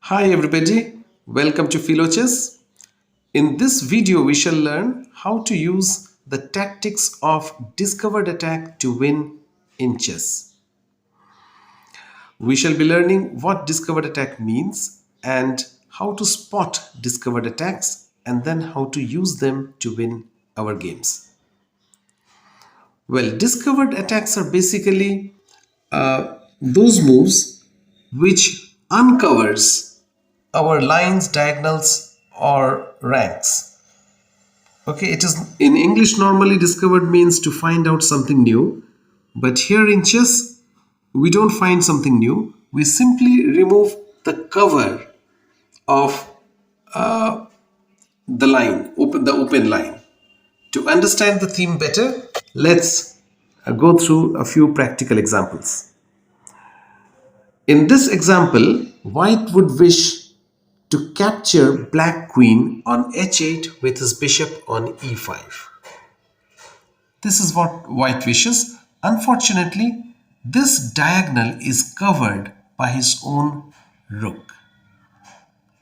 Hi everybody, welcome to Philochess. In this video, we shall learn how to use the tactics of discovered attack to win in chess. We shall be learning what discovered attack means and how to spot discovered attacks and then how to use them to win our games. Well, discovered attacks are basically those moves which uncovers our lines, diagonals, or ranks. Okay, it is in English normally discovered means to find out something new, but here in chess we don't find something new. We simply remove the cover of the line, the open line. To understand the theme better, let's go through a few practical examples. In this example, white would wish to capture black queen on h8 with his bishop on e5. This is what white wishes. Unfortunately, this diagonal is covered by his own rook.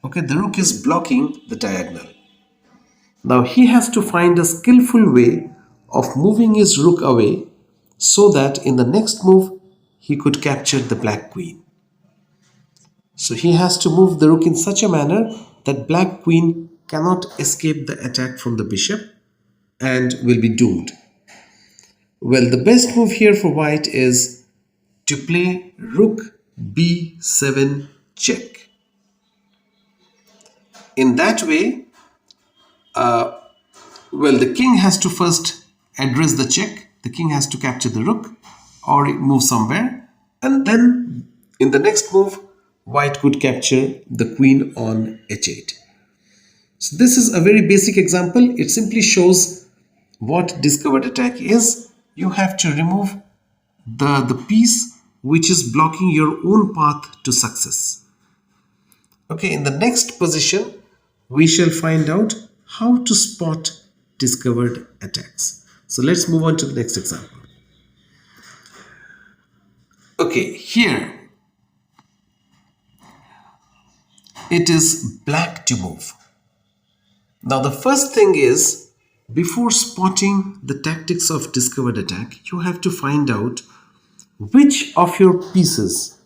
Okay, the rook is blocking the diagonal. Now he has to find a skillful way of moving his rook away so that in the next move he could capture the black queen. So he has to move the rook in such a manner that black queen cannot escape the attack from the bishop and will be doomed. Well, the best move here for white is to play rook b7 check. In that way, the king has to first address the check. The king has to capture the rook or move somewhere. And then in the next move, white could capture the queen on h8. So this is a very basic example. It simply shows what discovered attack is. You have to remove the piece which is blocking your own path to success. Okay, in the next position, we shall find out how to spot discovered attacks. So let's move on to the next example. Okay, here it is black to move. Now the first thing is, before spotting the tactics of discovered attack, you have to find out which of your pieces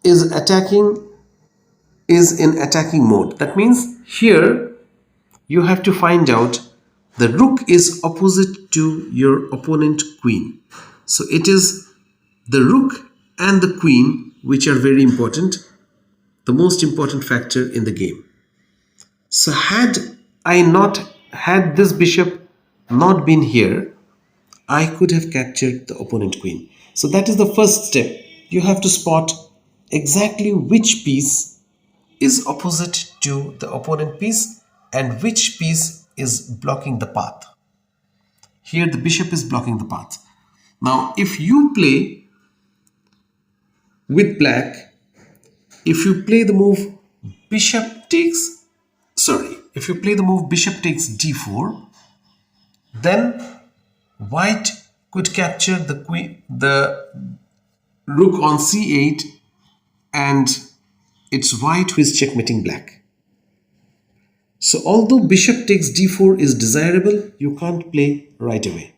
is in attacking mode. That means here you have to find out the rook is opposite to your opponent queen. So it is the rook and the queen which are very important, the most important factor in the game. So had this bishop not been here, I could have captured the opponent queen. So that is the first step. You have to spot exactly which piece is opposite to the opponent piece and which piece is blocking the path. Here the bishop is blocking the path. Now if you play with black, if you play the move bishop takes d4, then white could capture the rook on c8, and it's white who is checkmating black. So although bishop takes d4 is desirable, you can't play right away.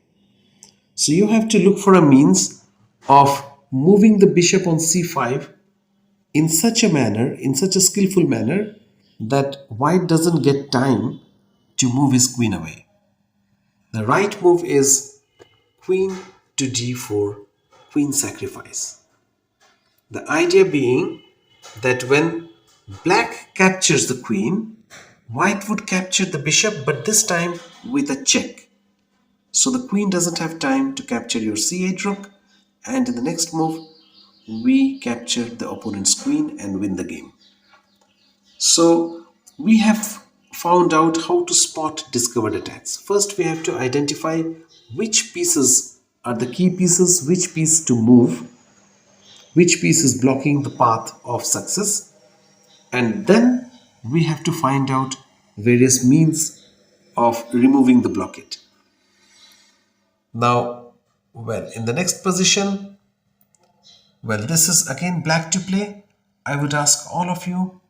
So you have to look for a means of moving the bishop on c5 in such a skillful manner that white doesn't get time to move his queen away. The right move is queen to d4, queen sacrifice. The idea being that when black captures the queen, white would capture the bishop, but this time with a check. So the queen doesn't have time to capture your c8 rook, and in the next move, we capture the opponent's queen and win the game. So we have found out how to spot discovered attacks. First, we have to identify which pieces are the key pieces, which piece to move, which piece is blocking the path of success, and then we have to find out various means of removing the blockade. Now, in the next position, Well, this is again black to play. I would ask all of you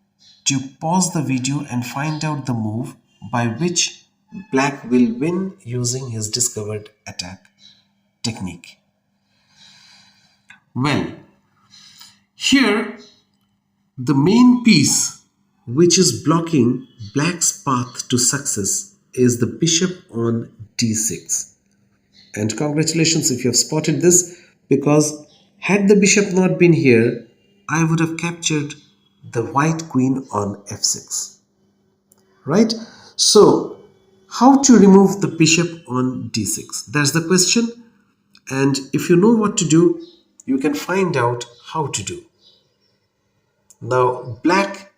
to pause the video and find out the move by which black will win using his discovered attack technique. Well, here the main piece which is blocking black's path to success is the bishop on d6. And congratulations if you have spotted this, because had the bishop not been here, I would have captured the white queen on f6. Right? So, how to remove the bishop on d6? That's the question. And if you know what to do, you can find out how to do. Now, black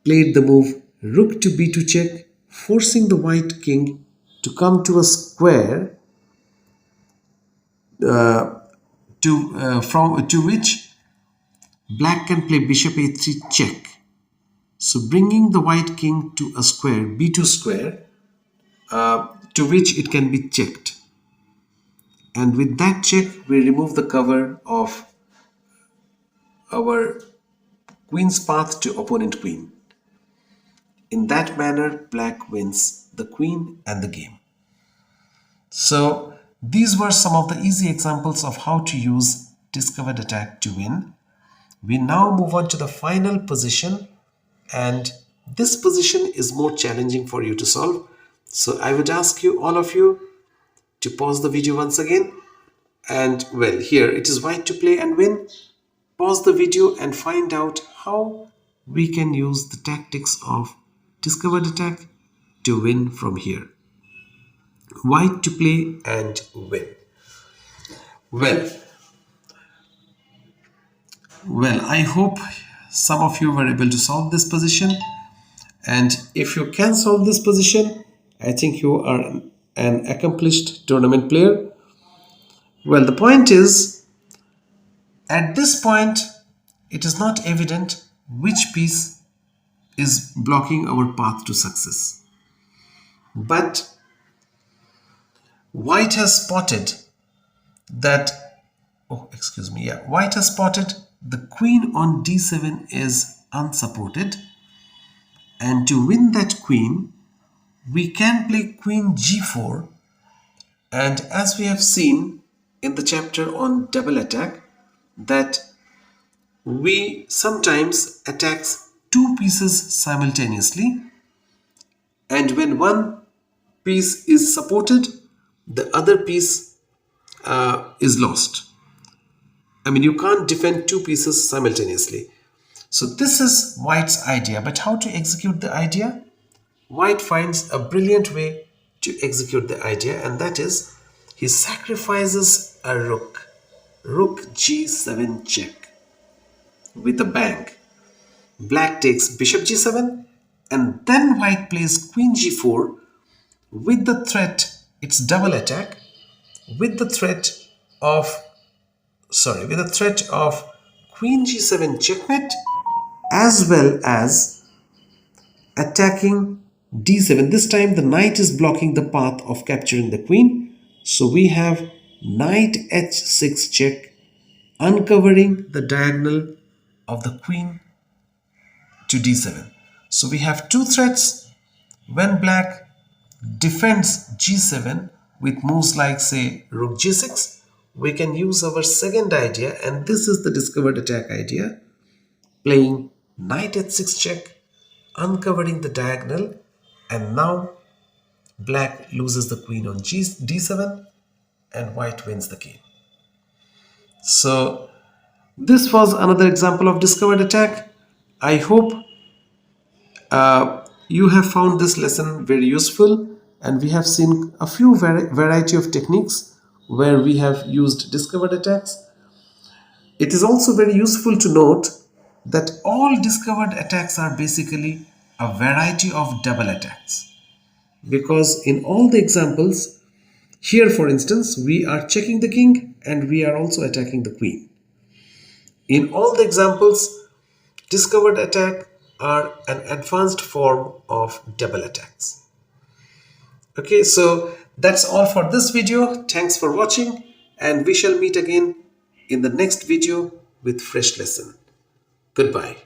played the move rook to b2 check, forcing the white king to come to a square to which black can play bishop a3 check. So bringing the white king to a square, b2 square, to which it can be checked. And with that check, we remove the cover of our queen's path to opponent queen. In that manner, black wins the queen and the game. So these were some of the easy examples of how to use discovered attack to win. We now move on to the final position, and this position is more challenging for you to solve. So I would ask you, all of you, to pause the video once again. And well, here it is white to play and win. Pause the video and find out how we can use the tactics of discovered attack to win from here. White to play and win. Well, I hope some of you were able to solve this position. And if you can solve this position, I think you are an accomplished tournament player. Well, the point is, at this point, it is not evident which piece is blocking our path to success. But white has spotted that, white has spotted the queen on d7 is unsupported. And to win that queen, we can play queen g4. And as we have seen in the chapter on double attack, that we sometimes attack two pieces simultaneously, and when one piece is supported, the other piece is lost. I mean, you can't defend two pieces simultaneously. So this is white's idea, but how to execute the idea? White finds a brilliant way to execute the idea, and that is he sacrifices a rook g7 check with a bang. Black takes bishop g7, and then white plays queen g4 with the threat, it's double attack, with the threat of queen g7 checkmate, as well as attacking d7. This time the knight is blocking the path of capturing the queen. So we have knight h6 check, uncovering the diagonal of the queen to d7. So we have two threats. When black defends g7 with moves like, say, rook g6, we can use our second idea, and this is the discovered attack idea, playing knight h6 check, uncovering the diagonal, and now black loses the queen on d7 and white wins the game. So this was another example of discovered attack. I hope you have found this lesson very useful, and we have seen a few variety of techniques where we have used discovered attacks. It is also very useful to note that all discovered attacks are basically a variety of double attacks, because in all the examples, here for instance, we are checking the king and we are also attacking the queen. In all the examples, discovered attack are an advanced form of double attacks. Okay, so that's all for this video. Thanks for watching, and we shall meet again in the next video with fresh lesson. Goodbye.